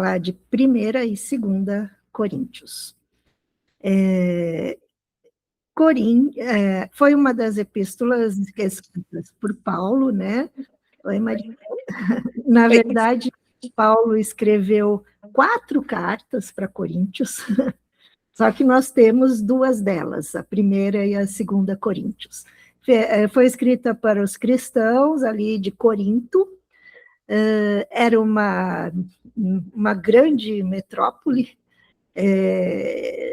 falar de 1ª e 2ª Coríntios. Foi uma das epístolas escritas por Paulo, né? Oi, Maria. Na verdade, Paulo escreveu 4 cartas para Coríntios, só que nós temos 2 delas, a 1ª e a 2ª Coríntios. Foi escrita para os cristãos ali de Corinto, era uma grande metrópole,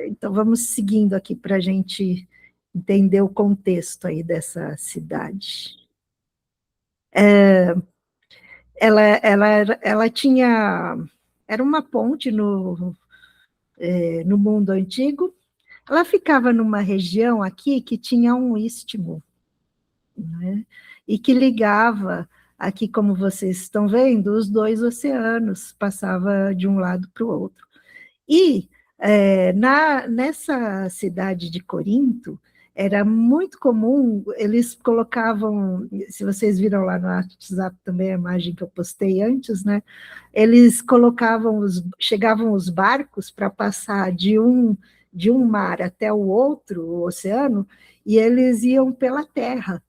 então vamos seguindo aqui para a gente entender o contexto aí dessa cidade. Ela tinha, era uma ponte no mundo antigo. Ela ficava numa região aqui que tinha um istmo, né? E que ligava, aqui como vocês estão vendo, os 2 oceanos, passava de um lado para o outro. E nessa cidade de Corinto, era muito comum, eles colocavam, se vocês viram lá no WhatsApp também a imagem que eu postei antes, né? Eles chegavam os barcos para passar de um mar até o outro, o oceano, e eles iam pela terra,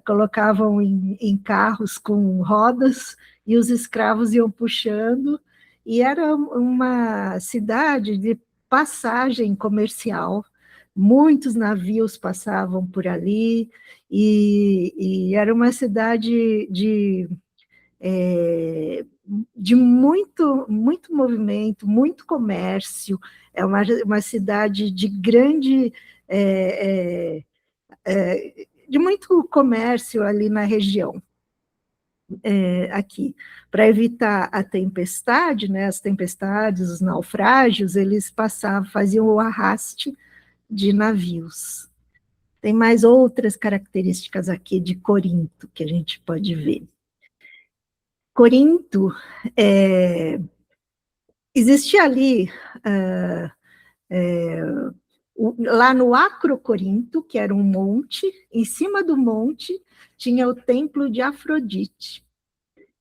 colocavam em carros com rodas, e os escravos iam puxando, e era uma cidade de passagem comercial, muitos navios passavam por ali, e era uma cidade de muito movimento, muito comércio, é uma cidade de grande, de muito comércio ali na região. Aqui, para evitar a tempestade, né, as tempestades, os naufrágios, eles faziam o arraste de navios. Tem mais outras características aqui de Corinto que a gente pode ver. Corinto, existia ali, lá no Acrocorinto, que era um monte, em cima do monte tinha o templo de Afrodite.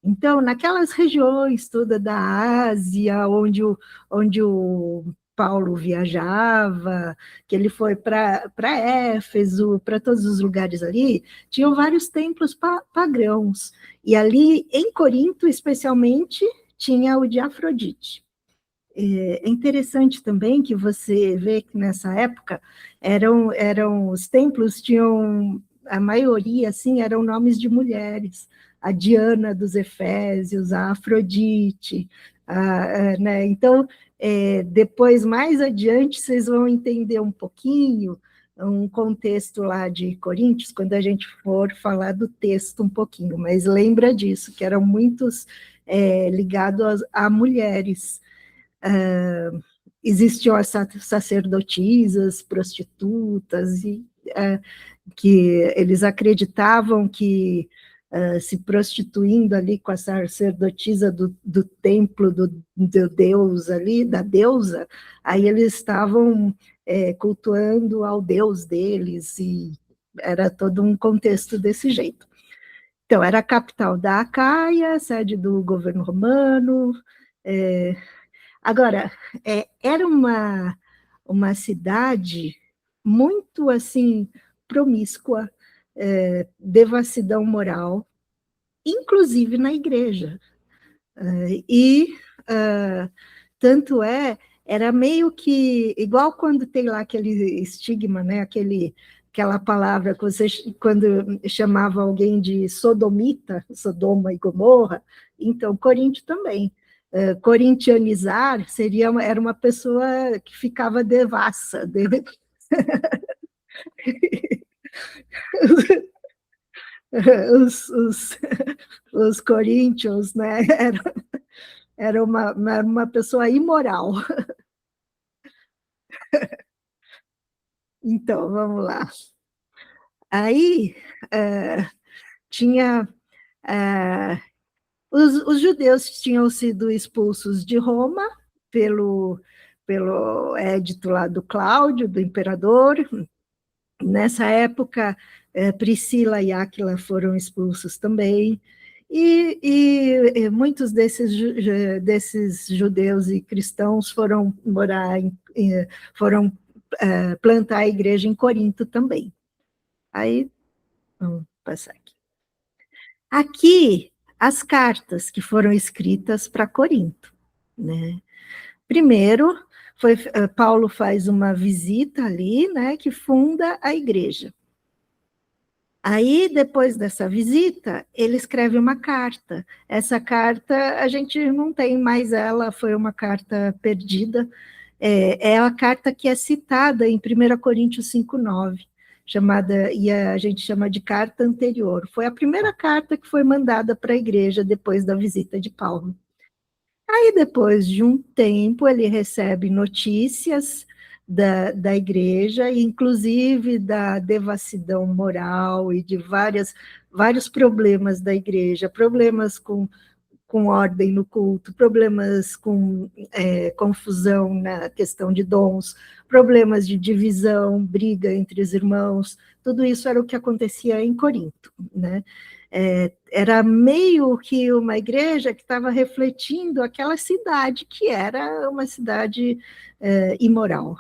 Então, naquelas regiões toda da Ásia, onde o Paulo viajava, que ele foi para Éfeso, para todos os lugares ali, tinham vários templos pagãos. E ali, em Corinto, especialmente, tinha o de Afrodite. É interessante também que você vê que nessa época os templos tinham, a maioria, assim, eram nomes de mulheres, a Diana dos Efésios, a Afrodite, né? Então, depois, mais adiante, vocês vão entender um pouquinho um contexto lá de Coríntios, quando a gente for falar do texto um pouquinho, mas lembra disso, que eram muitos ligados a mulheres. Existiam as sacerdotisas, prostitutas, que eles acreditavam que se prostituindo ali com a sacerdotisa do templo do deus ali, da deusa, aí eles estavam cultuando ao deus deles, e era todo um contexto desse jeito. Então, era a capital da Acaia, sede do governo romano. Agora, era uma cidade muito, assim, promíscua, devassidão moral, inclusive na igreja. Tanto era meio que, igual quando tem lá aquele estigma, né, aquela palavra que você, quando chamava alguém de sodomita, Sodoma e Gomorra, então Corinto também. Corintianizar era uma pessoa que ficava devassa. Os coríntios, né? Era uma pessoa imoral. Então, vamos lá. Aí, tinha... os judeus tinham sido expulsos de Roma pelo édito lá do Cláudio, do imperador. Nessa época, Priscila e Áquila foram expulsos também, E muitos desses judeus e cristãos foram morar, foram plantar a igreja em Corinto também. Aí, vamos passar aqui. Aqui, as cartas que foram escritas para Corinto, né? Primeiro, Paulo faz uma visita ali, né, que funda a igreja. Aí, depois dessa visita, ele escreve uma carta. Essa carta, a gente não tem mais ela, foi uma carta perdida. É a carta que é citada em 1 Coríntios 5:9, chamada, e a gente chama de carta anterior. Foi a primeira carta que foi mandada para a igreja depois da visita de Paulo. Aí, depois de um tempo, ele recebe notícias da igreja, inclusive da devassidão moral e de vários problemas da igreja, problemas com ordem no culto, problemas com confusão na questão de dons, problemas de divisão, briga entre os irmãos, tudo isso era o que acontecia em Corinto, né? Era meio que uma igreja que estava refletindo aquela cidade, que era uma cidade imoral.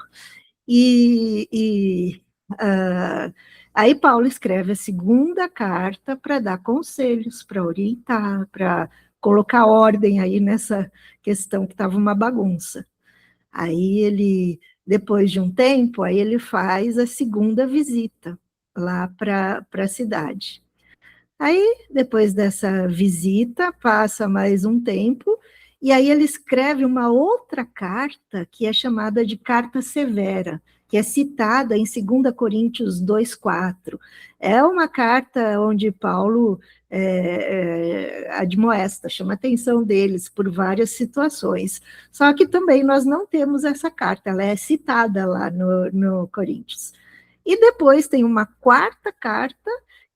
Aí Paulo escreve a segunda carta para dar conselhos, para orientar, para colocar ordem aí nessa questão que estava uma bagunça. Aí ele, depois de um tempo, aí ele faz a segunda visita lá para a cidade. Aí, depois dessa visita, passa mais um tempo, e aí ele escreve uma outra carta, que é chamada de Carta Severa, que é citada em 2 Coríntios 2:4. É uma carta onde Paulo admoesta, chama a atenção deles por várias situações. Só que também nós não temos essa carta, ela é citada lá no Coríntios. E depois tem uma quarta carta,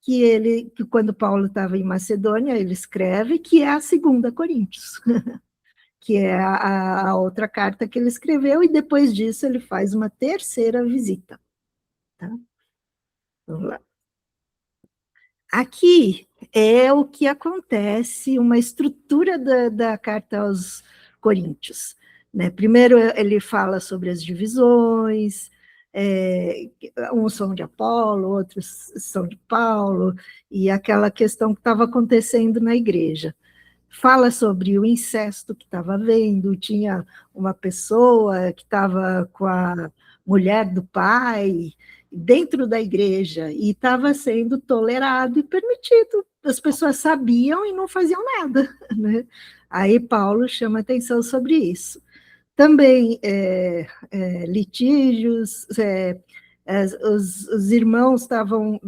que quando Paulo estava em Macedônia, ele escreve, que é a 2 Coríntios, que é a outra carta que ele escreveu, e depois disso ele faz uma terceira visita. Tá? Vamos lá. Aqui é o que acontece, uma estrutura da carta aos Coríntios. Né? Primeiro ele fala sobre as divisões, uns são de Apolo, outros são de Paulo, e aquela questão que estava acontecendo na igreja. Fala sobre o incesto que estava havendo, tinha uma pessoa que estava com a mulher do pai dentro da igreja e estava sendo tolerado e permitido. As pessoas sabiam e não faziam nada. Né? Aí Paulo chama atenção sobre isso. Também litígios, os irmãos estavam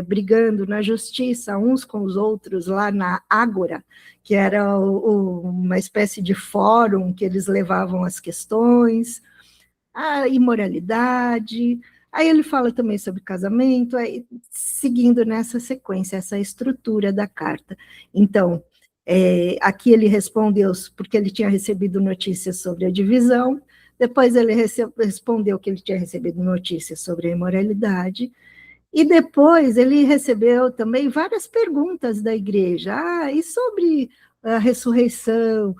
brigando na justiça uns com os outros lá na Ágora, que era uma espécie de fórum que eles levavam as questões, a imoralidade. Aí ele fala também sobre casamento, seguindo nessa sequência, essa estrutura da carta. Então, aqui ele respondeu porque ele tinha recebido notícias sobre a divisão, depois ele respondeu que ele tinha recebido notícias sobre a imoralidade, e depois ele recebeu também várias perguntas da igreja, e sobre a ressurreição,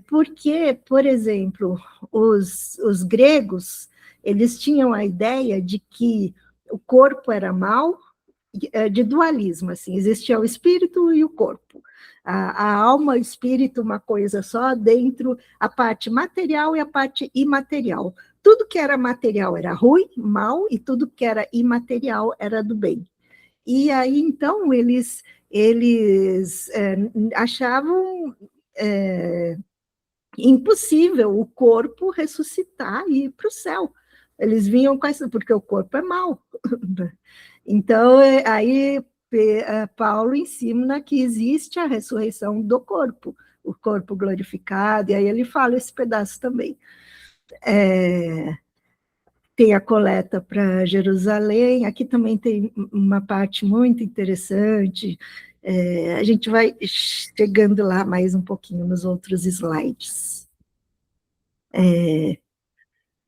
porque, por exemplo, os gregos, eles tinham a ideia de que o corpo era mau, de dualismo, assim, existia o espírito e o corpo. A alma e o espírito, uma coisa só, dentro a parte material e a parte imaterial. Tudo que era material era ruim, mal, e tudo que era imaterial era do bem. E aí, então, eles achavam impossível o corpo ressuscitar e ir para o céu. Eles vinham com isso, porque o corpo é mau. Então, aí Paulo ensina que existe a ressurreição do corpo, o corpo glorificado, e aí ele fala esse pedaço também. Tem a coleta para Jerusalém, aqui também tem uma parte muito interessante, a gente vai chegando lá mais um pouquinho nos outros slides.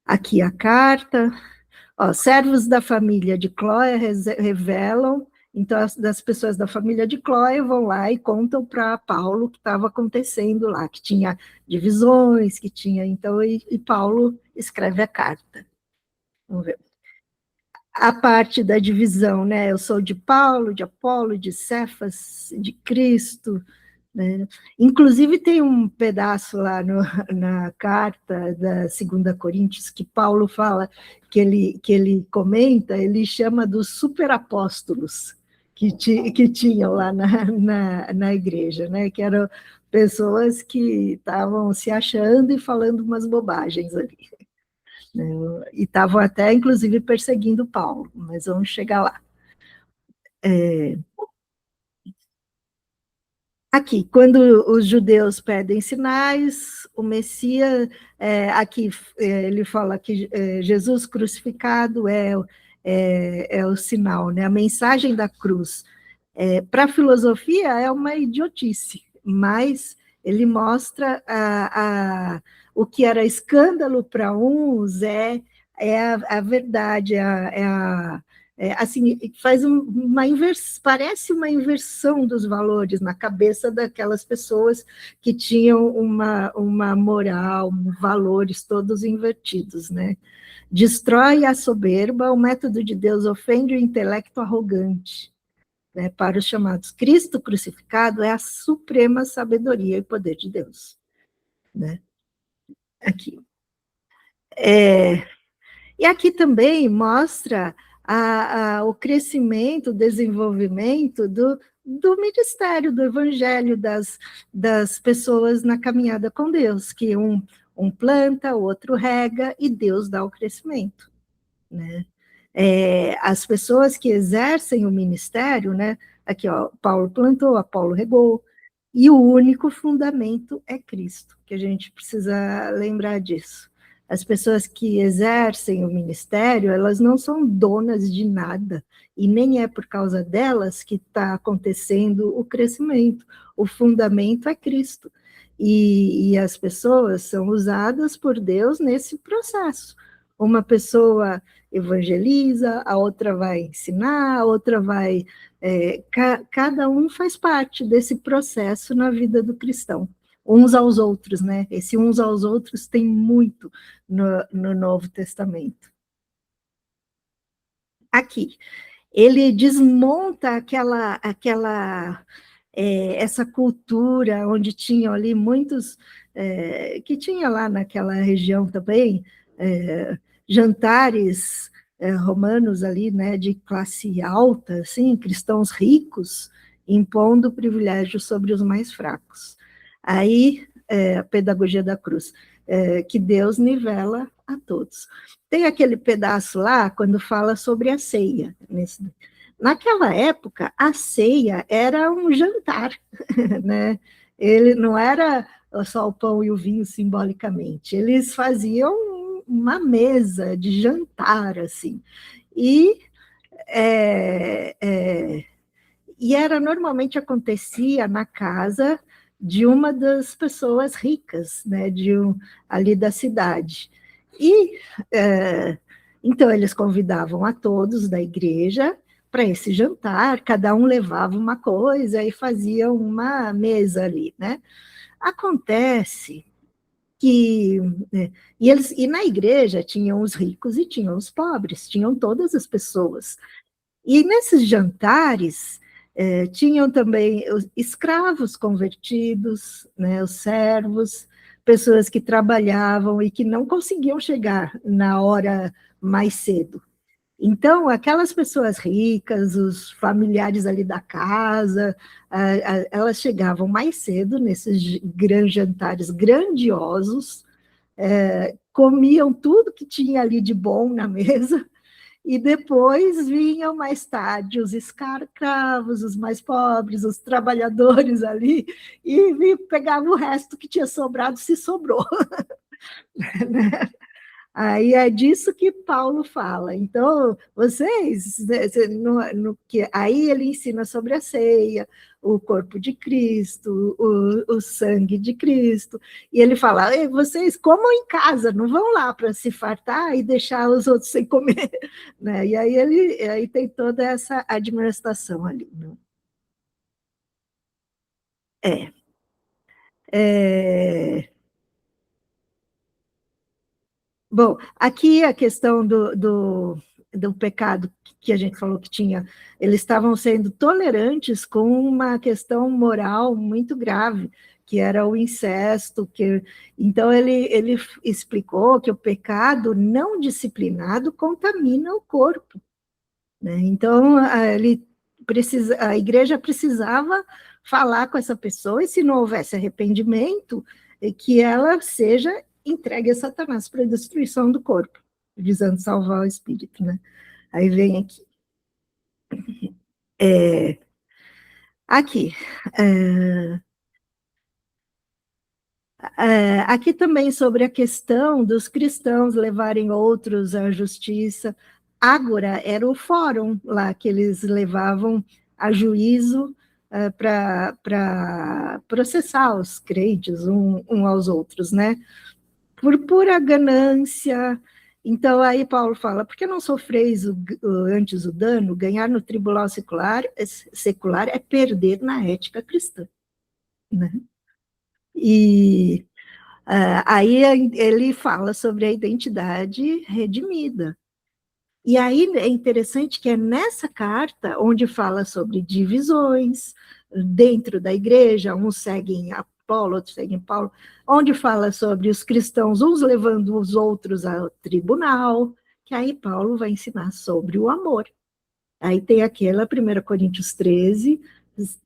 Aqui a carta, servos da família de Clóia revelam Então, das pessoas da família de Cloé vão lá e contam para Paulo o que estava acontecendo lá, que tinha divisões, que tinha. Então, e Paulo escreve a carta. Vamos ver. A parte da divisão, né? Eu sou de Paulo, de Apolo, de Cefas, de Cristo, né? Inclusive, tem um pedaço lá na carta da 2 Coríntios que Paulo fala, que ele comenta, ele chama dos superapóstolos que tinham lá na igreja, né? Que eram pessoas que estavam se achando e falando umas bobagens ali, né? E estavam até, inclusive, perseguindo Paulo, mas vamos chegar lá. Aqui, quando os judeus pedem sinais, o Messias, aqui ele fala que Jesus crucificado é o sinal, né? A mensagem da cruz. Para a filosofia é uma idiotice, mas ele mostra o que era escândalo para uns a verdade, assim, faz parece uma inversão dos valores na cabeça daquelas pessoas que tinham uma moral, valores todos invertidos, né? Destrói a soberba, o método de Deus ofende o intelecto arrogante, né? Para os chamados, Cristo crucificado é a suprema sabedoria e poder de Deus, né? Aqui. E aqui também mostra o crescimento, o desenvolvimento do ministério, do evangelho, das pessoas na caminhada com Deus, que um planta, o outro rega, e Deus dá o crescimento, né? As pessoas que exercem o ministério, né? Aqui, ó, Paulo plantou, Apolo regou, e o único fundamento é Cristo, que a gente precisa lembrar disso. As pessoas que exercem o ministério, elas não são donas de nada, e nem é por causa delas que está acontecendo o crescimento. O fundamento é Cristo. E as pessoas são usadas por Deus nesse processo. Uma pessoa evangeliza, a outra vai ensinar, a outra vai. Cada um faz parte desse processo na vida do cristão, uns aos outros, né? Esse uns aos outros tem muito no Novo Testamento. Aqui, ele desmonta essa cultura onde tinham ali muitos, que tinha lá naquela região também, jantares romanos ali, né, de classe alta, assim, cristãos ricos, impondo privilégio sobre os mais fracos. Aí, a pedagogia da cruz, que Deus nivela a todos. Tem aquele pedaço lá, quando fala sobre a ceia. Naquela época, a ceia era um jantar, né? Ele não era só o pão e o vinho simbolicamente, eles faziam uma mesa de jantar, assim, e era normalmente acontecia na casa de uma das pessoas ricas, né, ali da cidade. E então eles convidavam a todos da igreja para esse jantar, cada um levava uma coisa e fazia uma mesa ali, né? Acontece que e na igreja tinham os ricos e tinham os pobres, tinham todas as pessoas. E nesses jantares tinham também os escravos convertidos, né, os servos, pessoas que trabalhavam e que não conseguiam chegar na hora mais cedo. Então, aquelas pessoas ricas, os familiares ali da casa, elas chegavam mais cedo nesses grandes jantares grandiosos, comiam tudo que tinha ali de bom na mesa, e depois vinham mais tarde os escravos, os mais pobres, os trabalhadores ali, e pegavam o resto que tinha sobrado, se sobrou. Aí é disso que Paulo fala. Então, vocês, aí ele ensina sobre a ceia, o corpo de Cristo, o sangue de Cristo, e ele fala: "Ei, vocês comam em casa, não vão lá para se fartar e deixar os outros sem comer", né? E aí tem toda essa administração ali, né? É, é, bom, aqui a questão do pecado que a gente falou que tinha, eles estavam sendo tolerantes com uma questão moral muito grave, que era o incesto, então ele explicou que o pecado não disciplinado contamina o corpo, né? Então a igreja precisava falar com essa pessoa, e se não houvesse arrependimento, que ela seja entregue a Satanás para a destruição do corpo, visando salvar o espírito, né? Aí vem aqui. É, aqui. É, aqui também sobre a questão dos cristãos levarem outros à justiça. Ágora era o fórum lá que eles levavam a juízo para processar os crentes um aos outros, né? Por pura ganância. Então, aí Paulo fala: por que não sofreis antes o dano? Ganhar no tribunal secular é perder na ética cristã, né? E aí ele fala sobre a identidade redimida. E aí é interessante que é nessa carta onde fala sobre divisões dentro da igreja, uns seguem Apolo, outros seguem Paulo, onde fala sobre os cristãos, uns levando os outros ao tribunal, que aí Paulo vai ensinar sobre o amor. Aí tem aquela 1 Coríntios 13,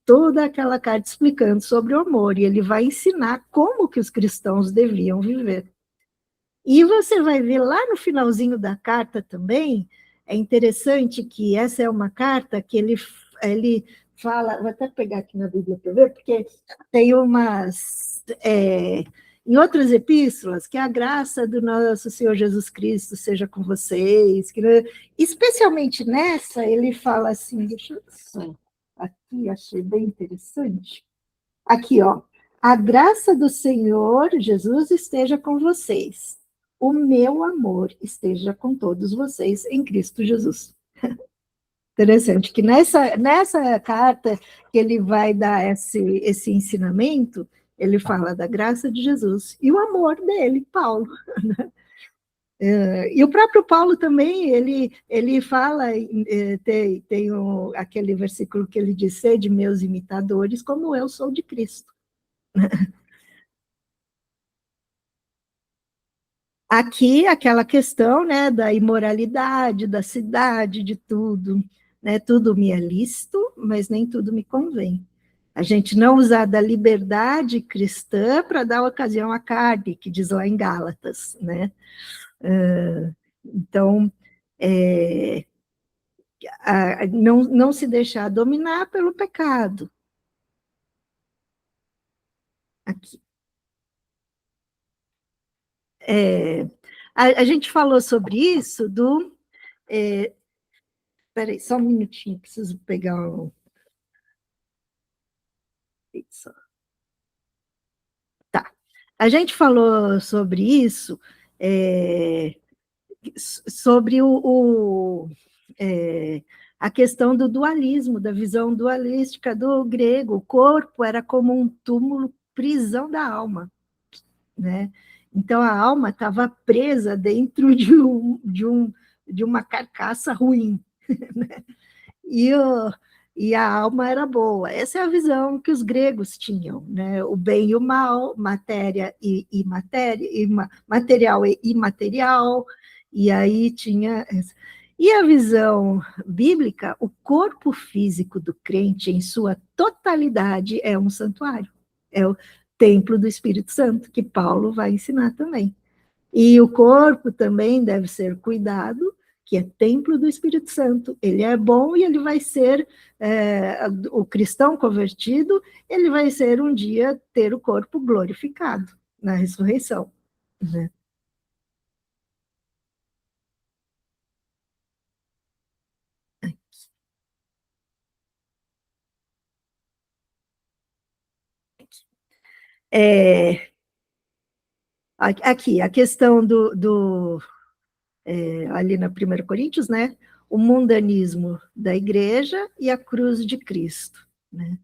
toda aquela carta explicando sobre o amor, e ele vai ensinar como que os cristãos deviam viver. E você vai ver lá no finalzinho da carta também, é interessante que essa é uma carta que ele fala, vou até pegar aqui na Bíblia para ver, porque tem umas, em outras epístolas, que a graça do nosso Senhor Jesus Cristo seja com vocês, especialmente nessa, ele fala assim, deixa eu só, aqui achei bem interessante, aqui, ó. A graça do Senhor Jesus esteja com vocês. O meu amor esteja com todos vocês em Cristo Jesus. Interessante que nessa carta que ele vai dar esse ensinamento, ele fala da graça de Jesus e o amor dele, Paulo. E o próprio Paulo também, ele fala, tem aquele versículo que ele diz: sede meus imitadores, como eu sou de Cristo. Aqui, aquela questão, né, da imoralidade, da cidade, de tudo, né, tudo me é lícito, mas nem tudo me convém. A gente não usar da liberdade cristã para dar ocasião à carne, que diz lá em Gálatas, né? Então, é, não se deixar dominar pelo pecado. Aqui. É, a gente falou sobre isso Espera aí, só um minutinho, preciso pegar um. Tá. A gente falou sobre isso, é, sobre a questão do dualismo, da visão dualística do grego. O corpo era como um túmulo, prisão da alma, né? Então a alma estava presa dentro de uma carcaça ruim. e, o, e a alma era boa. Essa é a visão que os gregos tinham, né? O bem e o mal, matéria e matéria, material e imaterial, e aí tinha. E a visão bíblica, o corpo físico do crente, em sua totalidade, é um santuário, é o templo do Espírito Santo, que Paulo vai ensinar também. E o corpo também deve ser cuidado, que é templo do Espírito Santo. Ele é bom e ele vai ser, o cristão convertido, ele vai ser um dia ter o corpo glorificado na ressurreição, né? Aqui, a questão ali na 1 Coríntios, né? O mundanismo da igreja e a cruz de Cristo, né?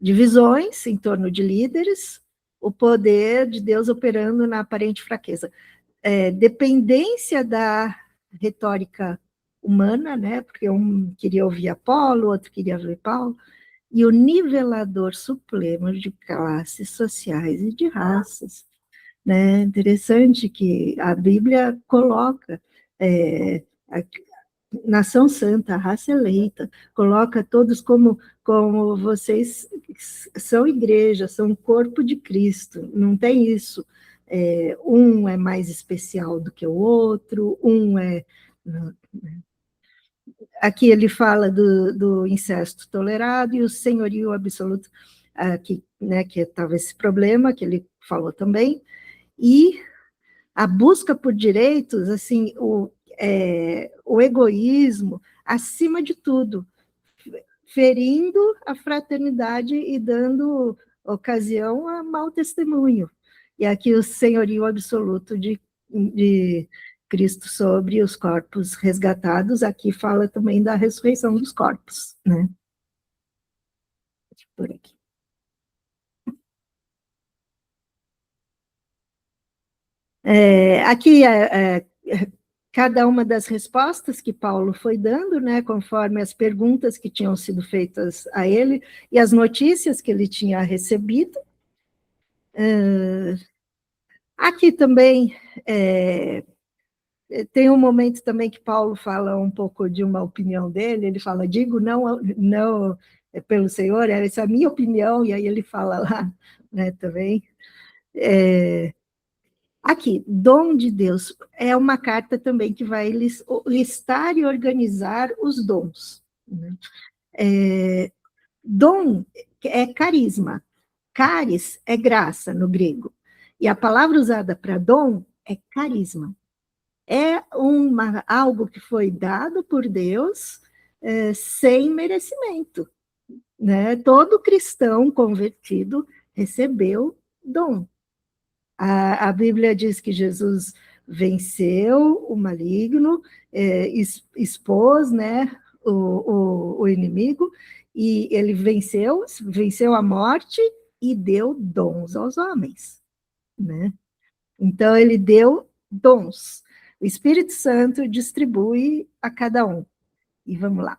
Divisões em torno de líderes, o poder de Deus operando na aparente fraqueza. Dependência da retórica humana, né? Porque um queria ouvir Apolo, outro queria ouvir Paulo, e o nivelador supremo de classes sociais e de raças. Né? Interessante que a Bíblia coloca a nação santa, a raça eleita, coloca todos como vocês são igreja, são um corpo de Cristo, não tem isso. Um é mais especial do que o outro, Aqui ele fala do incesto tolerado e o senhorio absoluto, aqui, né, que estava esse problema, que ele falou também, e a busca por direitos, assim, o egoísmo, acima de tudo, ferindo a fraternidade e dando ocasião a mau testemunho. E aqui o senhorio absoluto de Cristo sobre os corpos resgatados, aqui fala também da ressurreição dos corpos, né? Por aqui. Aqui cada uma das respostas que Paulo foi dando, né, conforme as perguntas que tinham sido feitas a ele e as notícias que ele tinha recebido. Aqui também tem um momento também que Paulo fala um pouco de uma opinião dele, ele fala, digo não pelo Senhor, essa é a minha opinião, e aí ele fala lá, né, também. Aqui, dom de Deus, é uma carta também que vai listar e organizar os dons. Né? Dom é carisma, caris é graça no grego, e a palavra usada para dom é carisma. É algo que foi dado por Deus sem merecimento. Né? Todo cristão convertido recebeu dom. A Bíblia diz que Jesus venceu o maligno, expôs, né, o inimigo, e ele venceu a morte e deu dons aos homens. Né? Então, ele deu dons. O Espírito Santo distribui a cada um. E vamos lá.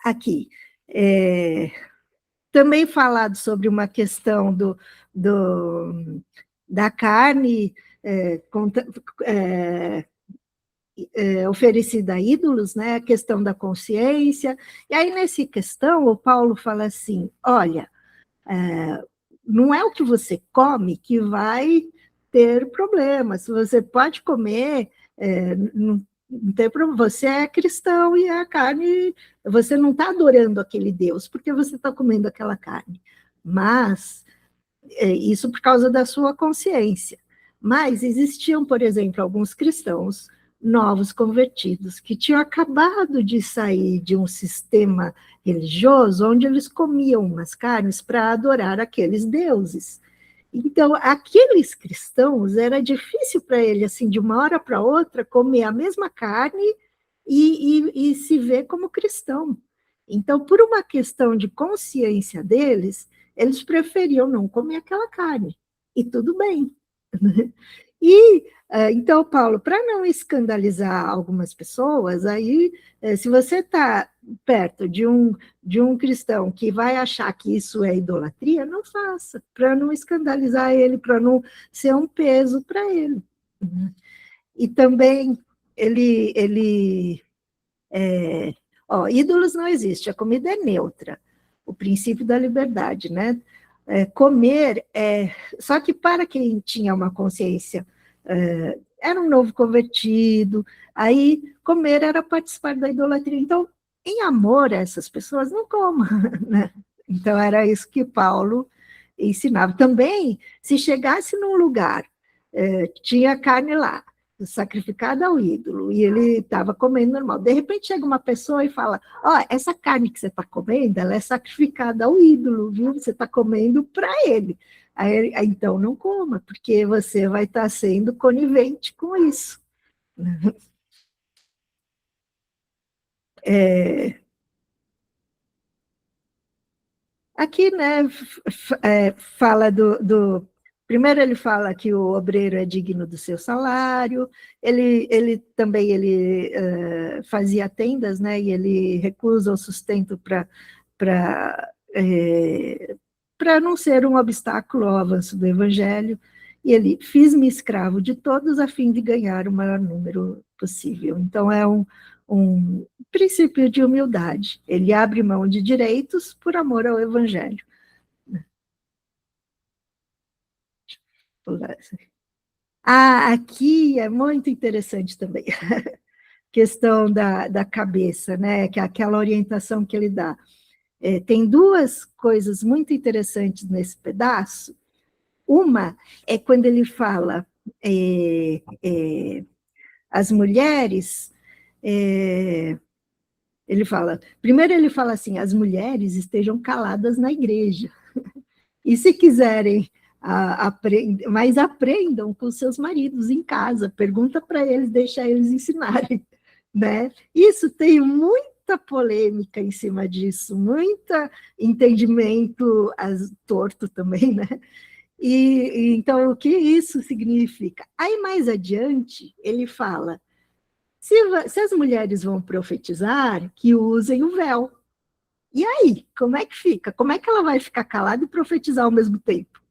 Aqui. Também falado sobre uma questão da carne oferecida a ídolos, né? A questão da consciência. E aí, nessa questão, o Paulo fala assim, olha, não é o que você come que vai ter problemas. Você pode comer, não tem problema, você é cristão e a carne, você não está adorando aquele Deus, porque você está comendo aquela carne. Mas, isso por causa da sua consciência. Mas existiam, por exemplo, alguns cristãos novos convertidos que tinham acabado de sair de um sistema religioso onde eles comiam umas carnes para adorar aqueles deuses. Então, aqueles cristãos, era difícil para ele, assim, de uma hora para outra, comer a mesma carne e se ver como cristão. Então, por uma questão de consciência deles, eles preferiam não comer aquela carne. E tudo bem. E, então, Paulo, para não escandalizar algumas pessoas, aí, se você está perto de um cristão que vai achar que isso é idolatria, não faça, para não escandalizar ele, para não ser um peso para ele. E também, ídolos não existe, a comida é neutra, o princípio da liberdade, né? Comer, só que para quem tinha uma consciência, era um novo convertido, aí comer era participar da idolatria. Então, em amor a essas pessoas, não coma. Né? Então, era isso que Paulo ensinava. Também, se chegasse num lugar, tinha carne lá, sacrificada ao ídolo, e ele estava comendo normal. De repente chega uma pessoa e fala, essa carne que você está comendo, ela é sacrificada ao ídolo, viu? Você está comendo para ele. Aí, então não coma, porque você vai estar sendo conivente com isso. É, aqui, né, fala primeiro ele fala que o obreiro é digno do seu salário, ele também fazia tendas, né, e ele recusa o sustento para não ser um obstáculo ao avanço do evangelho, e ele, fiz-me escravo de todos a fim de ganhar o maior número possível. Então é um princípio de humildade. Ele abre mão de direitos por amor ao evangelho. Aqui é muito interessante também. Questão da cabeça, né? Que é aquela orientação que ele dá. Tem duas coisas muito interessantes nesse pedaço. Uma é quando ele fala as mulheres, primeiro ele fala assim, as mulheres estejam caladas na igreja, e se quiserem mas aprendam com seus maridos em casa, pergunta para eles, deixa eles ensinarem, né? Isso tem muita polêmica em cima disso, muito entendimento torto também, né? Então, o que isso significa? Aí, mais adiante, ele fala, se as mulheres vão profetizar, que usem o véu. E aí, como é que fica? Como é que ela vai ficar calada e profetizar ao mesmo tempo?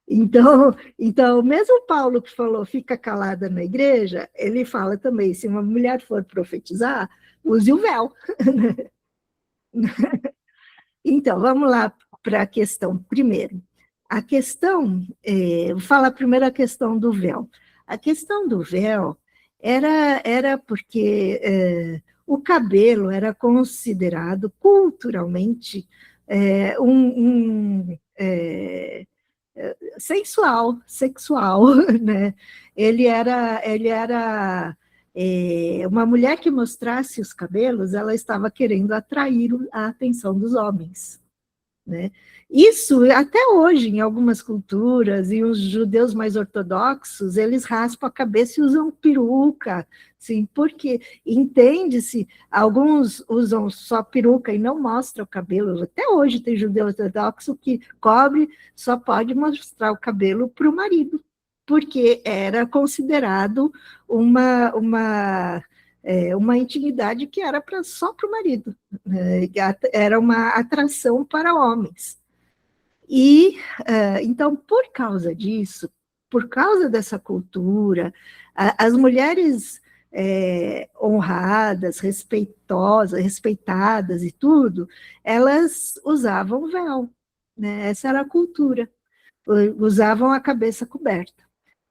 Então, mesmo Paulo que falou, fica calada na igreja, ele fala também, se uma mulher for profetizar, use o véu. Então, vamos lá para a questão. Primeiro, a questão, vou falar primeiro a questão do véu. A questão do véu era porque o cabelo era considerado culturalmente sensual, sexual, né? Ele era uma mulher que mostrasse os cabelos, ela estava querendo atrair a atenção dos homens, né? Isso, até hoje, em algumas culturas, e os judeus mais ortodoxos, eles raspam a cabeça e usam peruca, sim, porque entende-se, alguns usam só peruca e não mostram o cabelo. Até hoje tem judeu ortodoxo que cobre, só pode mostrar o cabelo para o marido, porque era considerado uma intimidade que era só para o marido, era uma atração para homens. E, então, por causa disso, por causa dessa cultura, as mulheres honradas, respeitadas e tudo, elas usavam véu, né? Essa era a cultura, usavam a cabeça coberta.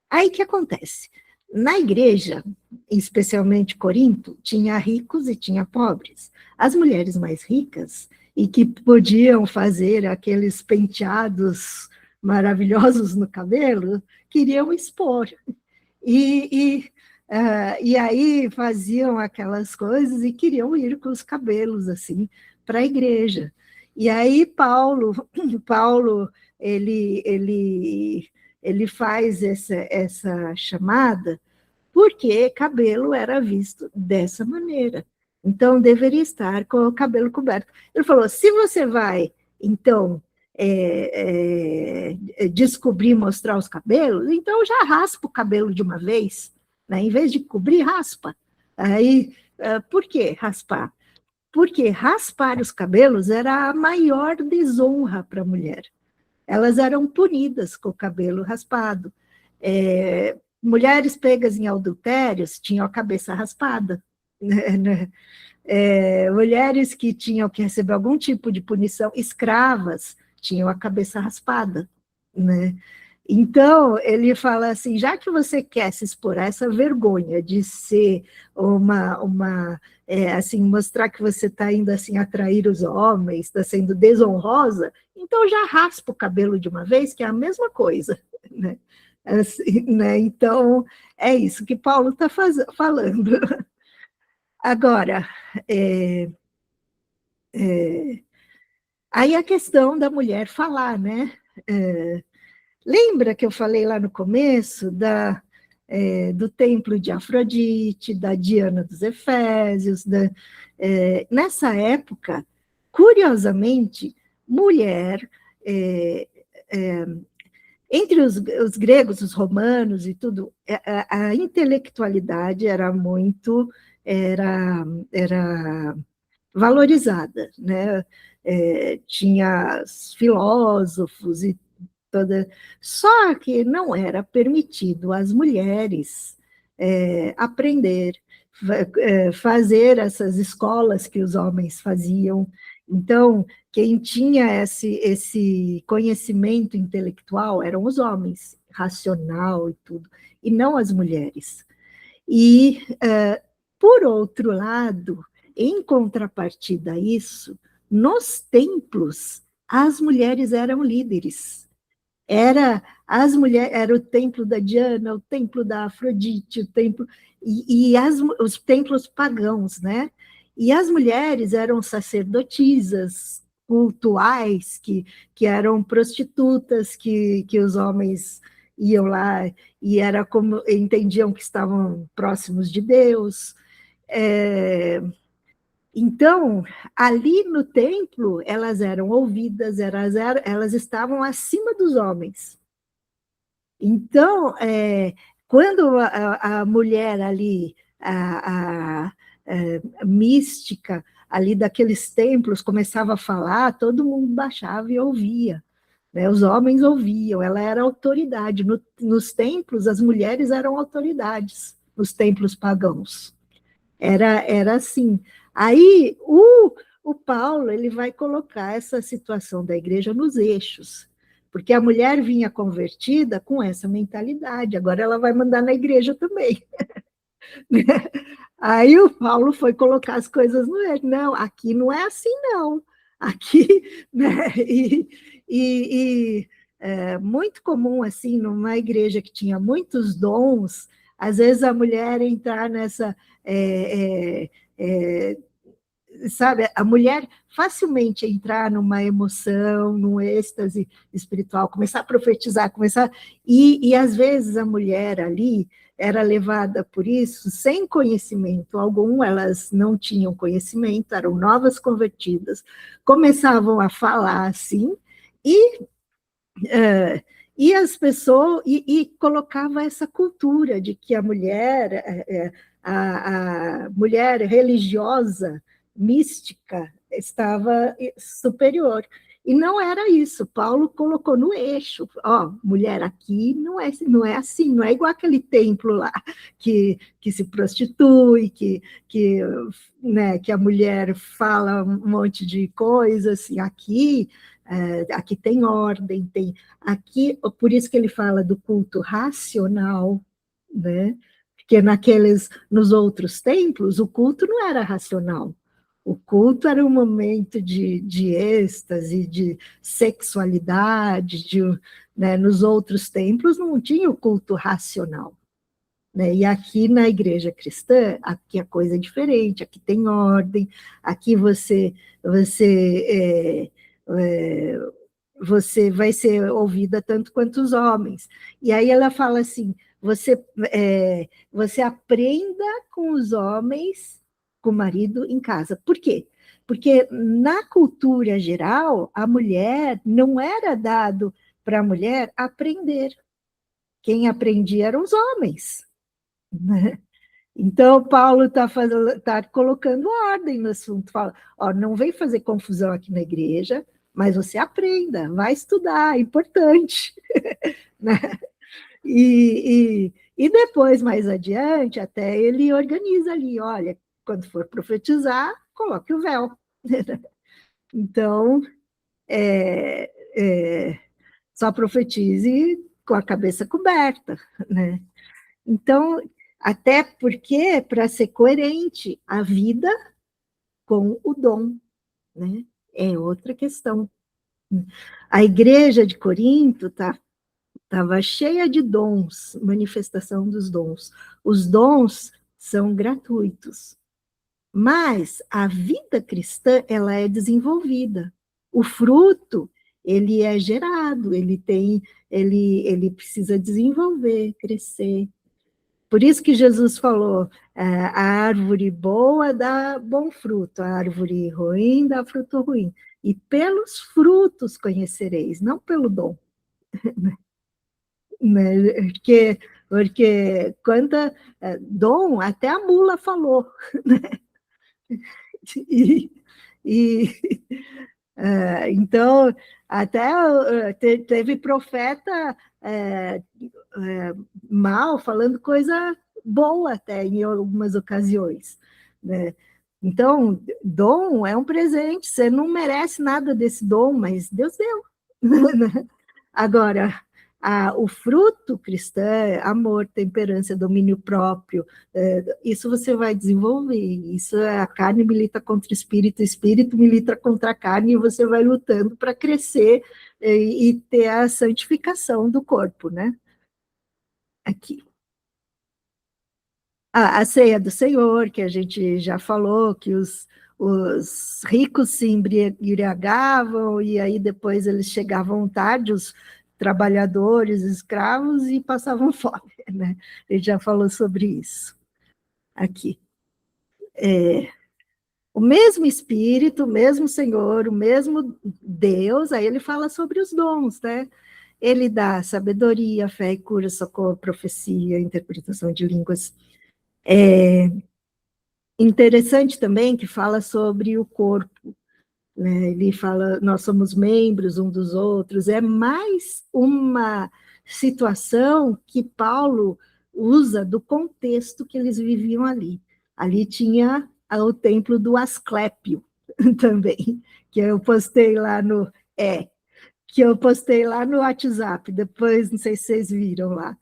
Aí o que acontece? Na igreja, especialmente Corinto, tinha ricos e tinha pobres. As mulheres mais ricas e que podiam fazer aqueles penteados maravilhosos no cabelo, queriam expor. E aí faziam aquelas coisas e queriam ir com os cabelos assim para a igreja. E aí Paulo ele faz essa chamada porque cabelo era visto dessa maneira. Então, deveria estar com o cabelo coberto. Ele falou, se você vai, então, descobrir, mostrar os cabelos, então já raspa o cabelo de uma vez, né? Em vez de cobrir, raspa. Aí, por que raspar? Porque raspar os cabelos era a maior desonra para a mulher. Elas eram punidas com o cabelo raspado. Mulheres pegas em adultérios tinham a cabeça raspada, né? Mulheres que tinham que receber algum tipo de punição, escravas, tinham a cabeça raspada, né? Então, ele fala assim, já que você quer se expor a essa vergonha de ser assim, mostrar que você está indo assim atrair os homens, está sendo desonrosa, então já raspa o cabelo de uma vez, que é a mesma coisa, né? Assim, né? Então, é isso que Paulo está falando. Agora, é, aí a questão da mulher falar, né? É, lembra que eu falei lá no começo do templo de Afrodite, da Diana dos Efésios? Nessa época, curiosamente, mulher, é, é, entre os gregos, os romanos e tudo, a intelectualidade era, era valorizada, né? Tinha filósofos e toda. Só que não era permitido às mulheres aprender, fazer essas escolas que os homens faziam. Então, quem tinha esse conhecimento intelectual eram os homens, racional e tudo, e não as mulheres. E, por outro lado, em contrapartida a isso, nos templos, as mulheres eram líderes. Era o templo da Diana, o templo da Afrodite, o templo os templos pagãos, né? E as mulheres eram sacerdotisas, cultuais, que eram prostitutas, que os homens iam lá e era como entendiam que estavam próximos de Deus. É, então, ali no templo, elas eram ouvidas, elas estavam acima dos homens. Então, quando a mulher ali, mística, ali daqueles templos, começava a falar, todo mundo baixava e ouvia. Né? Os homens ouviam, ela era autoridade. Nos templos, as mulheres eram autoridades, nos templos pagãos. Era assim. Aí o Paulo ele vai colocar essa situação da igreja nos eixos, porque a mulher vinha convertida com essa mentalidade, agora ela vai mandar na igreja também. Aí o Paulo foi colocar as coisas no eixo. Não, aqui não é assim, não. Aqui, né? Muito comum, assim, numa igreja que tinha muitos dons, às vezes a mulher entrar nessa. Sabe, a mulher facilmente entrar numa emoção, num êxtase espiritual, começar a profetizar, e às vezes a mulher ali era levada por isso sem conhecimento algum, elas não tinham conhecimento, eram novas convertidas, começavam a falar assim, e e as pessoas e colocava essa cultura de que a mulher, a mulher religiosa, mística, estava superior. E não era isso. Paulo colocou no eixo. Ó, mulher aqui não é assim, não é igual aquele templo lá que se prostitui, né, que a mulher fala um monte de coisas. Assim, aqui tem ordem, aqui, por isso que ele fala do culto racional, né? Porque nos outros templos, o culto não era racional. O culto era um momento de êxtase, de sexualidade, né? Nos outros templos não tinha o culto racional. Né? E aqui na igreja cristã, aqui a coisa é diferente, aqui tem ordem, aqui você vai ser ouvida tanto quanto os homens. E aí ela fala assim, você aprenda com os homens, com o marido em casa. Por quê? Porque na cultura geral, a mulher não era dado para a mulher aprender. Quem aprendia eram os homens. Né? Então, Paulo tá colocando ordem no assunto. Fala, ó, não vem fazer confusão aqui na igreja, mas você aprenda, vai estudar, é importante. Né? E depois, mais adiante, até ele organiza ali, olha, quando for profetizar, coloque o véu. Então, é, é, só profetize com a cabeça coberta, né? Então, até porque, para ser coerente, a vida com o dom, né? É outra questão. A igreja de Corinto, tá? estava cheia de dons, manifestação dos dons. Os dons são gratuitos, mas a vida cristã, ela é desenvolvida. O fruto, ele é gerado, ele precisa desenvolver, crescer. Por isso que Jesus falou, a árvore boa dá bom fruto, a árvore ruim dá fruto ruim. E pelos frutos conhecereis, não pelo dom. Né? Porque quanta dom, até a mula falou. Né? E, e então, até teve profeta mal falando coisa boa até em algumas ocasiões, né? Então, dom é um presente, você não merece nada desse dom, mas Deus deu. Agora, o fruto cristão é amor, temperança, domínio próprio, isso você vai desenvolver, isso a carne milita contra o espírito milita contra a carne, e você vai lutando para crescer e ter a santificação do corpo, né? Aqui. A ceia do Senhor, que a gente já falou, que os ricos se embriagavam, e aí depois eles chegavam tarde, os trabalhadores, escravos, e passavam fome, né? A gente já falou sobre isso aqui. O mesmo Espírito, o mesmo Senhor, o mesmo Deus, aí ele fala sobre os dons, né? Ele dá sabedoria, fé e cura, socorro, profecia, interpretação de línguas. Interessante também que fala sobre o corpo, né? Ele fala, nós somos membros um dos outros, é mais uma situação que Paulo usa do contexto que eles viviam ali. Ali tinha o templo do Asclépio também, que eu postei lá no que eu postei lá no WhatsApp, depois não sei se vocês viram lá.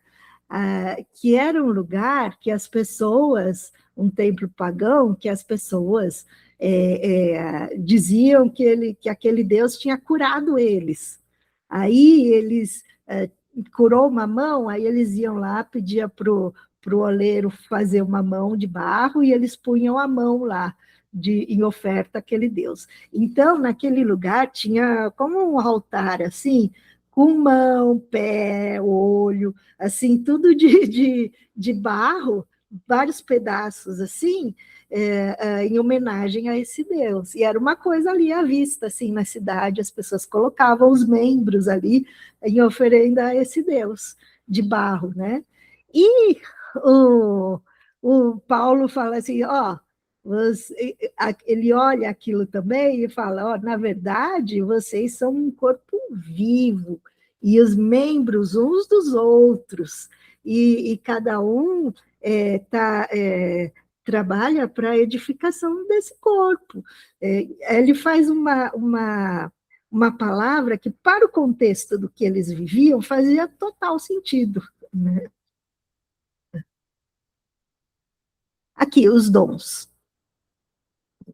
Que era um lugar que as pessoas, um templo pagão, que as pessoas diziam que aquele Deus tinha curado eles. Aí eles curou uma mão, aí eles iam lá, pedia para o oleiro fazer uma mão de barro e eles punham a mão lá em oferta àquele Deus. Então, naquele lugar tinha como um altar assim, com mão, pé, olho, assim, tudo de barro, vários pedaços assim, em homenagem a esse Deus. E era uma coisa ali à vista, assim, na cidade, as pessoas colocavam os membros ali em oferenda a esse Deus de barro, né? E o, o Paulo fala assim, ó, ele olha aquilo também e fala, ó, na verdade, vocês são um corpo vivo, e os membros uns dos outros, e cada um trabalha para a edificação desse corpo. Ele faz uma palavra que, para o contexto do que eles viviam, fazia total sentido. Né? Aqui, os dons.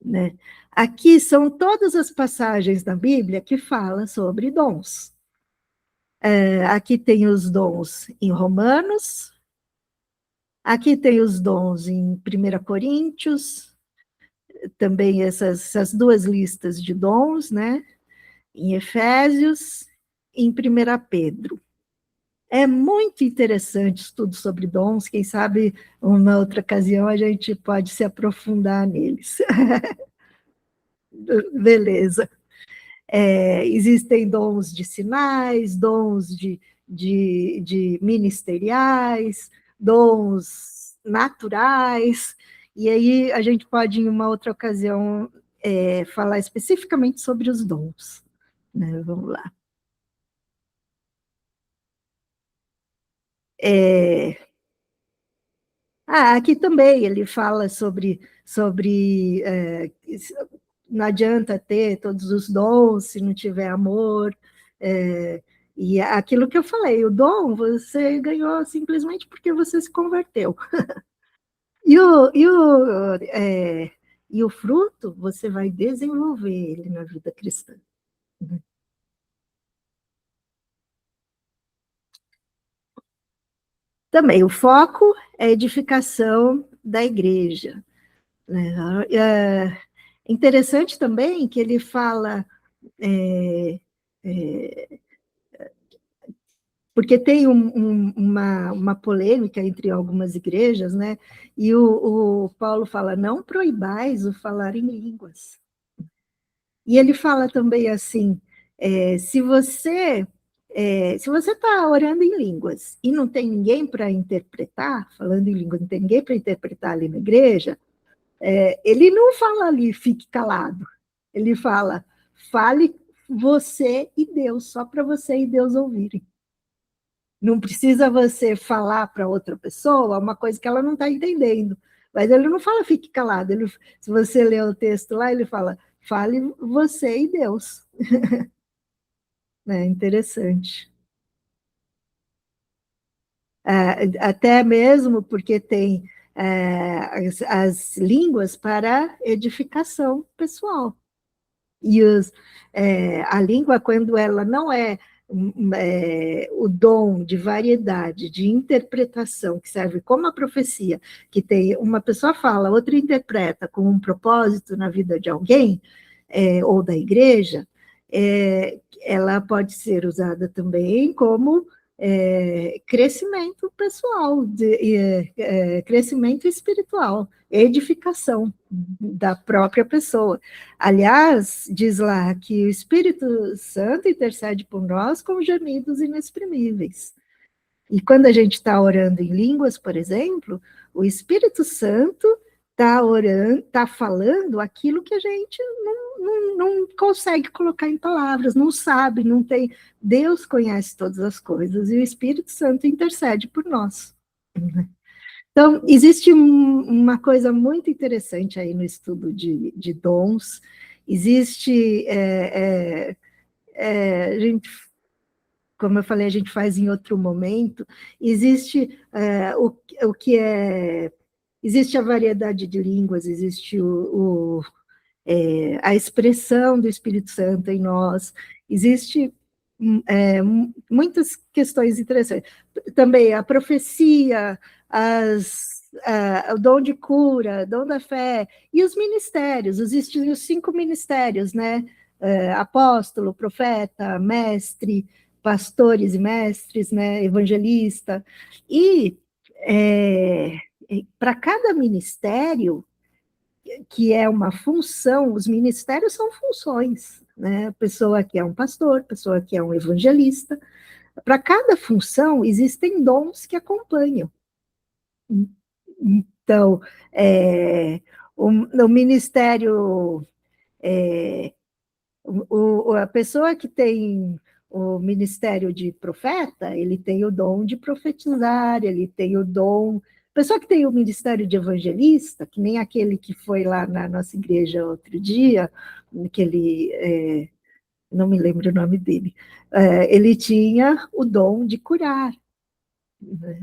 Né? Aqui são todas as passagens da Bíblia que falam sobre dons. Aqui tem os dons em Romanos, aqui tem os dons em 1 Coríntios, também essas duas listas de dons, né? Em Efésios, em 1 Pedro. É muito interessante o estudo sobre dons, quem sabe uma outra ocasião a gente pode se aprofundar neles. Beleza. Existem dons de sinais, dons de ministeriais, dons naturais, e aí a gente pode, em uma outra ocasião, falar especificamente sobre os dons. Né? Vamos lá. Aqui também ele fala sobre não adianta ter todos os dons se não tiver amor. E aquilo que eu falei, o dom você ganhou simplesmente porque você se converteu. E o fruto você vai desenvolver ele na vida cristã. Também, o foco é a edificação da igreja, né? É interessante também que ele fala, é, é, porque tem uma polêmica entre algumas igrejas, né? E o Paulo fala, não proibais o falar em línguas. E ele fala também assim, se você está orando em línguas e não tem ninguém para interpretar, falando em línguas, não tem ninguém para interpretar ali na igreja, ele não fala ali, fique calado. Ele fala, fale você e Deus, só para você e Deus ouvirem. Não precisa você falar para outra pessoa uma coisa que ela não está entendendo. Mas ele não fala fique calado. Se você ler o texto lá, ele fala, fale você e Deus. É interessante. Até mesmo porque tem as línguas para edificação pessoal. E a língua, quando ela não o dom de variedade, de interpretação, que serve como a profecia, que tem uma pessoa fala, outra interpreta com um propósito na vida de alguém, ou da igreja, ela pode ser usada também como crescimento pessoal, crescimento espiritual, edificação da própria pessoa. Aliás, diz lá que o Espírito Santo intercede por nós com gemidos inexprimíveis. E quando a gente está orando em línguas, por exemplo, o Espírito Santo está orando, está falando aquilo que a gente não consegue colocar em palavras, não sabe, não tem. Deus conhece todas as coisas e o Espírito Santo intercede por nós. Então, existe uma coisa muito interessante aí no estudo de dons. Existe, a gente, como eu falei, a gente faz em outro momento. Existe o que é. Existe a variedade de línguas, existe a expressão do Espírito Santo em nós, existe muitas questões interessantes. Também a profecia, o dom de cura, dom da fé, e os ministérios, existem os 5 ministérios, né? Apóstolo, profeta, mestre, pastores e mestres, né? Evangelista, e para cada ministério, que é uma função, os ministérios são funções, né? Pessoa que é um pastor, pessoa que é um evangelista. Para cada função, existem dons que acompanham. Então, o ministério, a pessoa que tem o ministério de profeta, ele tem o dom de profetizar, ele tem o dom. A pessoa que tem o ministério de evangelista, que nem aquele que foi lá na nossa igreja outro dia, não me lembro o nome dele, ele tinha o dom de curar. Né?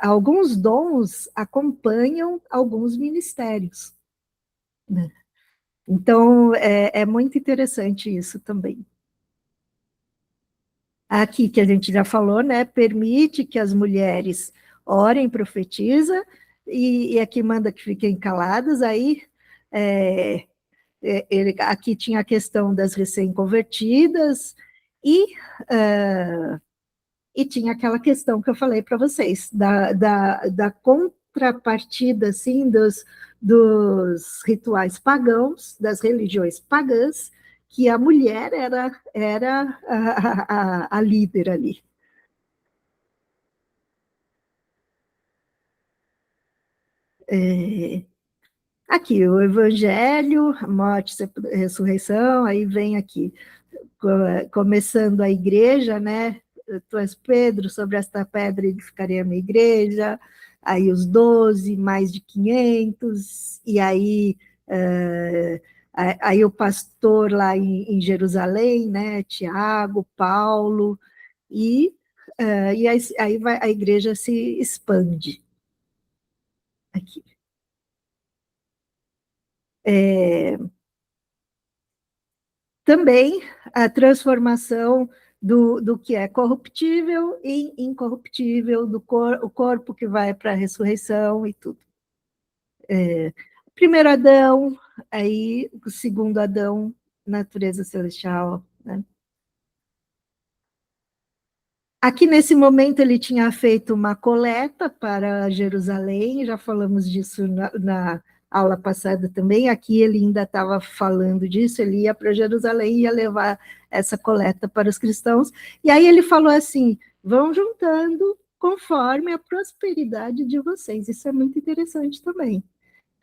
Alguns dons acompanham alguns ministérios. Né? Então, é muito interessante isso também. Aqui que a gente já falou, né? Permite que as mulheres orem, profetiza, e aqui manda que fiquem caladas. Aí, aqui tinha a questão das recém-convertidas, e, e tinha aquela questão que eu falei para vocês, da contrapartida, assim, dos rituais pagãos, das religiões pagãs, que a mulher era a líder ali. Aqui, o Evangelho, a morte, ressurreição, aí vem aqui, começando a igreja, né? Tu és Pedro, sobre esta pedra edificarei a minha igreja, aí os 12, mais de 500, e aí, aí o pastor lá em Jerusalém, né? Tiago, Paulo, e aí a igreja se expande aqui. Também a transformação do que é corruptível e incorruptível, o corpo que vai para a ressurreição e tudo. O primeiro Adão, aí o segundo Adão, natureza celestial, né? Aqui, nesse momento, ele tinha feito uma coleta para Jerusalém, já falamos disso na aula passada também. Aqui ele ainda estava falando disso, ele ia para Jerusalém e ia levar essa coleta para os cristãos. E aí ele falou assim: vão juntando conforme a prosperidade de vocês. Isso é muito interessante também.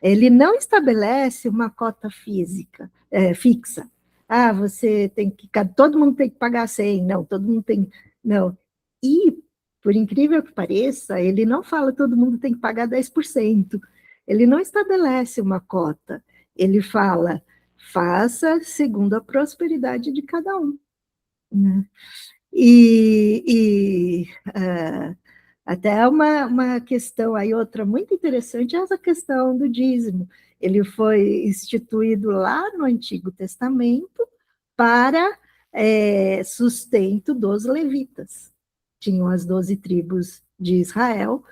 Ele não estabelece uma cota física, fixa. Ah, você tem que, todo mundo tem que pagar 100, não, todo mundo tem, não. E, por incrível que pareça, ele não fala todo mundo tem que pagar 10%. Ele não estabelece uma cota. Ele fala, faça segundo a prosperidade de cada um, né? Uh, até uma questão aí, outra muito interessante, é essa questão do dízimo. Ele foi instituído lá no Antigo Testamento para sustento dos levitas. Tinham as 12 tribos de Israel,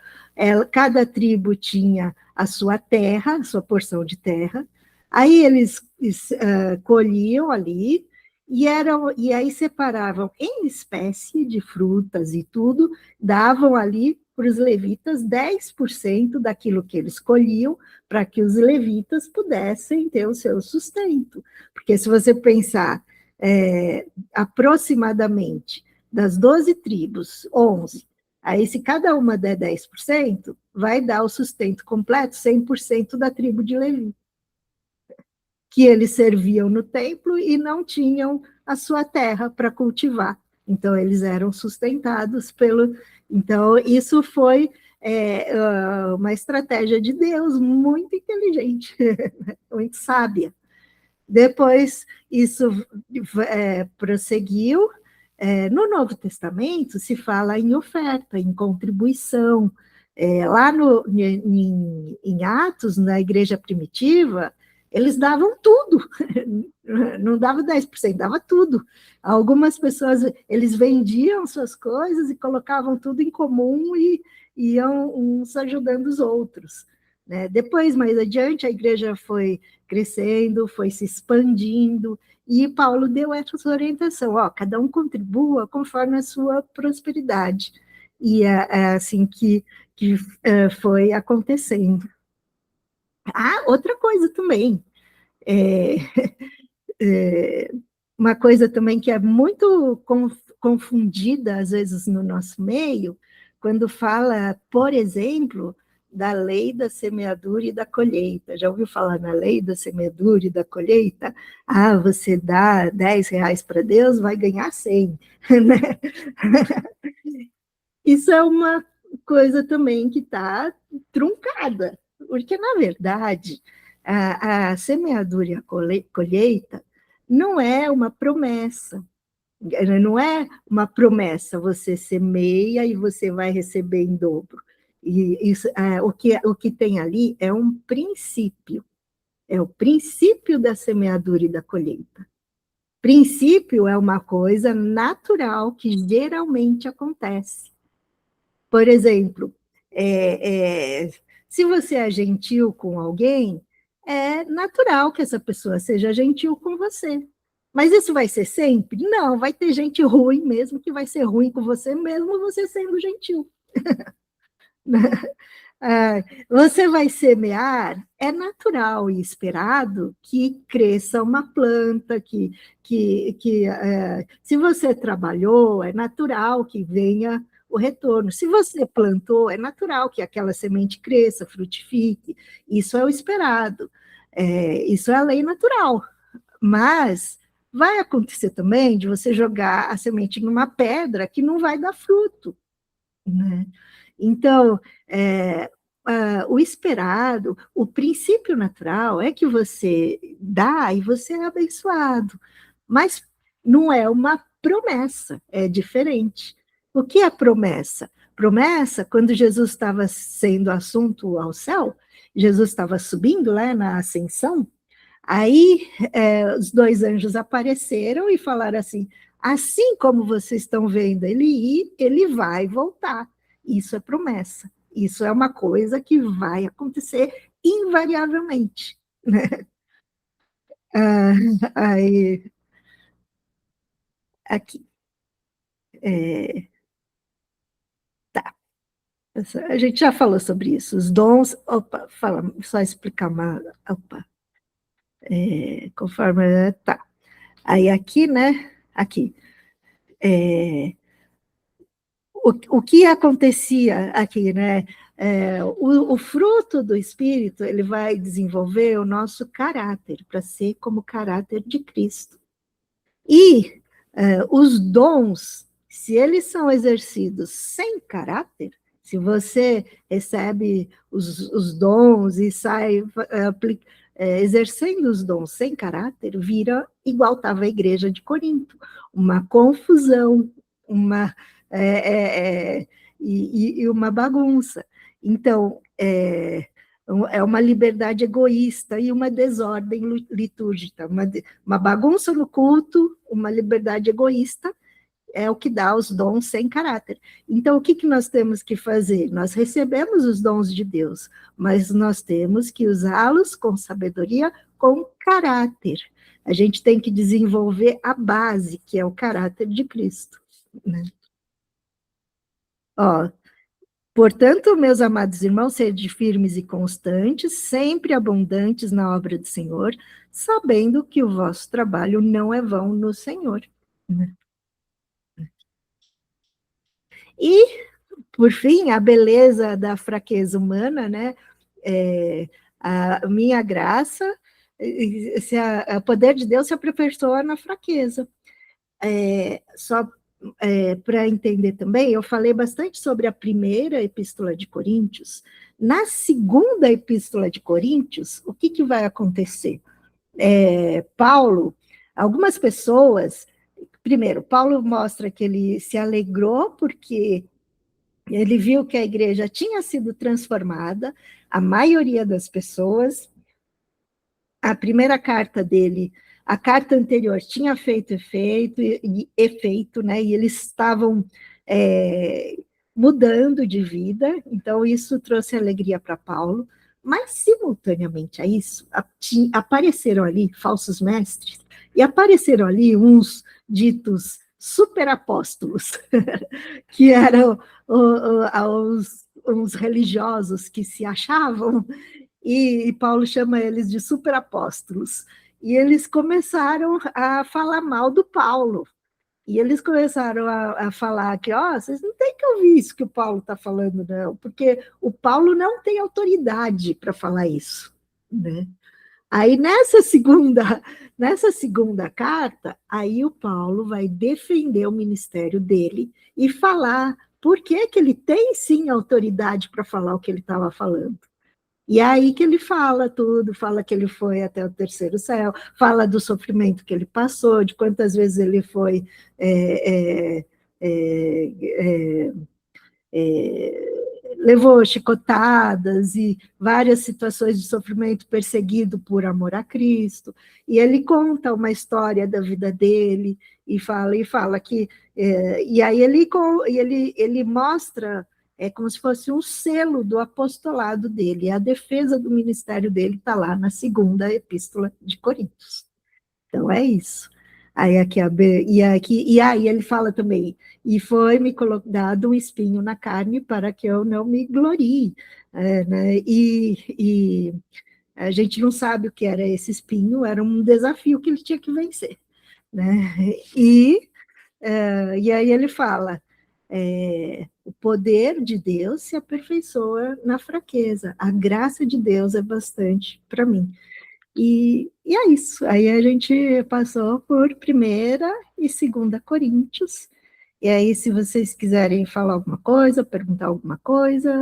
cada tribo tinha a sua terra, a sua porção de terra, aí eles colhiam ali, e aí separavam em espécie de frutas e tudo, davam ali para os levitas 10% daquilo que eles colhiam, para que os levitas pudessem ter o seu sustento. Porque se você pensar, aproximadamente, das 12 tribos, 11, aí se cada uma der 10%, vai dar o sustento completo, 100% da tribo de Levi, que eles serviam no templo e não tinham a sua terra para cultivar. Então, eles eram sustentados pelo... Então, isso foi uma estratégia de Deus muito inteligente, muito sábia. Depois, isso prosseguiu. No Novo Testamento, se fala em oferta, em contribuição. Lá em Atos, na igreja primitiva, eles davam tudo, não dava 10%, dava tudo. Algumas pessoas, eles vendiam suas coisas e colocavam tudo em comum e iam uns ajudando os outros, né? Depois, mais adiante, a igreja foi crescendo, foi se expandindo, e Paulo deu essa orientação, cada um contribua conforme a sua prosperidade. E é assim que foi acontecendo. Outra coisa também, uma coisa também que é muito confundida, às vezes, no nosso meio, quando fala, por exemplo, da lei da semeadura e da colheita. Já ouviu falar na lei da semeadura e da colheita? Você dá R$10 para Deus, vai ganhar 100, né? Isso é uma coisa também que está truncada, porque, na verdade, a semeadura e a colheita não é uma promessa. Não é uma promessa, você semeia e você vai receber em dobro. E isso, o que tem ali é um princípio, é o princípio da semeadura e da colheita. Princípio é uma coisa natural que geralmente acontece. Por exemplo, se você é gentil com alguém, é natural que essa pessoa seja gentil com você. Mas isso vai ser sempre? Não, vai ter gente ruim mesmo, que vai ser ruim com você mesmo, você sendo gentil. Você vai semear, é natural e esperado que cresça uma planta, se você trabalhou, é natural que venha o retorno. Se você plantou, é natural que aquela semente cresça, frutifique. Isso é o esperado. Isso é a lei natural. Mas vai acontecer também de você jogar a semente numa pedra que não vai dar fruto, né? Então, o esperado, o princípio natural é que você dá e você é abençoado, mas não é uma promessa, é diferente. O que é promessa? Promessa, quando Jesus estava sendo assunto ao céu, Jesus estava subindo lá na ascensão, aí os dois anjos apareceram e falaram assim, assim como vocês estão vendo ele ir, ele vai voltar. Isso é promessa. Isso é uma coisa que vai acontecer invariavelmente. Né? Ah, aí, aqui. É, tá. A gente já falou sobre isso. Os dons. Opa, fala, só explicar uma. Opa, conforme. Tá. Aí aqui, né? Aqui. É, o que acontecia aqui, né? O fruto do Espírito, ele vai desenvolver o nosso caráter, para ser como o caráter de Cristo. E os dons, se eles são exercidos sem caráter, se você recebe os dons e sai exercendo os dons sem caráter, vira igual estava a igreja de Corinto, uma confusão, uma, é, é, é, e uma bagunça. Então, é uma liberdade egoísta e uma desordem litúrgica, uma bagunça no culto, uma liberdade egoísta, é o que dá os dons sem caráter. Então, o que nós temos que fazer? Nós recebemos os dons de Deus, mas nós temos que usá-los com sabedoria, com caráter. A gente tem que desenvolver a base, que é o caráter de Cristo. Né? Ó, portanto, meus amados irmãos, sede firmes e constantes, sempre abundantes na obra do Senhor, sabendo que o vosso trabalho não é vão no Senhor. Né? E, por fim, a beleza da fraqueza humana, né? A minha graça, o poder de Deus se aperfeiçoa na fraqueza. Só para entender também, eu falei bastante sobre a primeira epístola de Coríntios. Na segunda epístola de Coríntios, o que vai acontecer? Paulo, algumas pessoas, primeiro, Paulo mostra que ele se alegrou porque ele viu que a igreja tinha sido transformada, a maioria das pessoas, a primeira carta dele, a carta anterior tinha feito efeito, né? E eles estavam mudando de vida, então isso trouxe alegria para Paulo, mas simultaneamente a isso, apareceram ali falsos mestres, e apareceram ali uns ditos superapóstolos, que eram os religiosos que se achavam, e Paulo chama eles de superapóstolos. E eles começaram a falar mal do Paulo. E eles começaram a falar que, vocês não têm que ouvir isso que o Paulo está falando, não, porque o Paulo não tem autoridade para falar isso. Né? Aí, nessa segunda carta, aí o Paulo vai defender o ministério dele e falar por que ele tem, sim, autoridade para falar o que ele estava falando. E é aí que ele fala tudo, fala que ele foi até o terceiro céu, fala do sofrimento que ele passou, de quantas vezes ele foi levou chicotadas e várias situações de sofrimento, perseguido por amor a Cristo, e ele conta uma história da vida dele, e fala que, e aí ele mostra, como se fosse um selo do apostolado dele, a defesa do ministério dele está lá na segunda epístola de Coríntios. Então é isso. Aí e aí ele fala também, e foi-me dado um espinho na carne para que eu não me glorie. Né? E a gente não sabe o que era esse espinho, era um desafio que ele tinha que vencer. Né? E aí ele fala, o poder de Deus se aperfeiçoa na fraqueza, a graça de Deus é bastante para mim. E é isso. Aí a gente passou por primeira e segunda Coríntios. E aí, se vocês quiserem falar alguma coisa, perguntar alguma coisa,